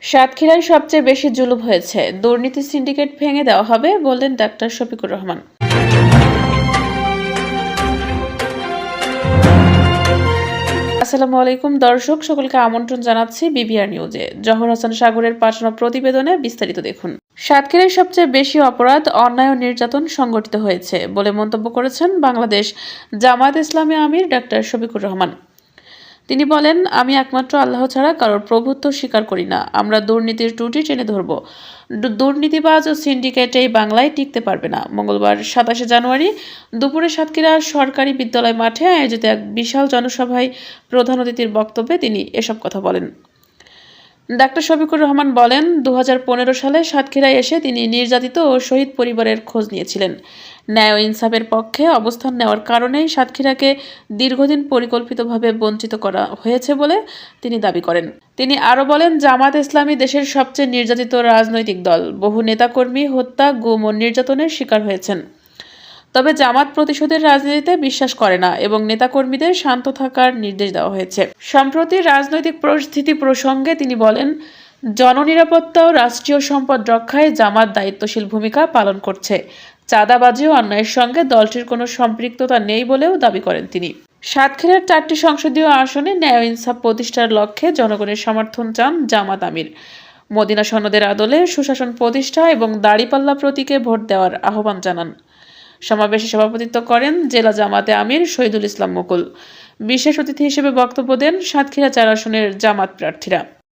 সাতক্ষীরায় সবচেয়ে বেশি জুলুম হয়েছে, দুর্নীতি সিন্ডিকেট ভেঙে দেওয়া হবে বললেন ডাক্তার শফিকুর রহমান। আসসালামু আলাইকুম দর্শক, সকলকে আমন্ত্রণ জানাচ্ছি বিবিআর নিউজে। জহর হাসান সাগরের পাঠানো প্রতিবেদনে বিস্তারিত দেখুন। সাতক্ষীরায় সবচেয়ে বেশি অপরাধ, অন্যায় ও নির্যাতন সংঘটিত হয়েছে বলে মন্তব্য করেছেন বাংলাদেশ জামায়াত ইসলামী আমির ডাক্তার শফিকুর রহমান। তিনি বলেন, আমি একমাত্র আল্লাহ ছাড়া কারোর প্রভুত্ব স্বীকার করি না। আমরা দুর্নীতির ত্রুটি টেনে ধরব। দুর্নীতিবাজ ও সিন্ডিকেট এই বাংলায় টিকতে পারবে না। মঙ্গলবার 27 জানুয়ারি দুপুরে সাতক্ষীরা সরকারি বিদ্যালয় মাঠে আয়োজিত এক বিশাল জনসভায় প্রধান অতিথির বক্তব্যে তিনি এসব কথা বলেন। ডাক্তার শফিকুর রহমান বলেন, 2015 সালে সাতক্ষীরায় এসে তিনি নির্যাতিত ও শহীদ পরিবারের খোঁজ নিয়েছিলেন। ন্যায় ও ইনসাফের পক্ষে অবস্থান নেওয়ার কারণেই সাতক্ষীরাকে দীর্ঘদিন পরিকল্পিতভাবে বঞ্চিত করা হয়েছে বলে তিনি দাবি করেন। তিনি আরও বলেন, জামায়াত ইসলামী দেশের সবচেয়ে নির্যাতিত রাজনৈতিক দল। বহু নেতাকর্মী হত্যা, গুম ও নির্যাতনের শিকার হয়েছেন। তবে জামাত প্রতিশোধের রাজনীতিতে বিশ্বাস করে না এবং নেতাকর্মীদের শান্ত থাকার নির্দেশ দেওয়া হয়েছে। সম্প্রতি রাজনৈতিক পরিস্থিতি প্রসঙ্গে তিনি বলেন, জননিরাপত্তা ও রাষ্ট্রীয় সম্পদ রক্ষায় জামাত দায়িত্বশীল ভূমিকা পালন করছে। চাঁদাবাজি ও অন্যায়ের সঙ্গে দলটির কোনো সম্পৃক্ততা নেই বলেও দাবি করেন তিনি। সাতক্ষীরার 4টি সংসদীয় আসনে ন্যায় ইনসাফ প্রতিষ্ঠার লক্ষ্যে জনগণের সমর্থন চান জামাত আমির। মদিনা সনদের আদলে সুশাসন প্রতিষ্ঠা এবং দাড়িপাল্লা প্রতীকে ভোট দেওয়ার আহ্বান জানান। সমাবেশে সভাপতিত্ব করেন জেলা জামাতে আমির শহীদুল ইসলাম মুকুল। বিশেষ অতিথি হিসেবে বক্তব্য দেন সাতক্ষীরা 4 আসনের জামাত প্রার্থীরা।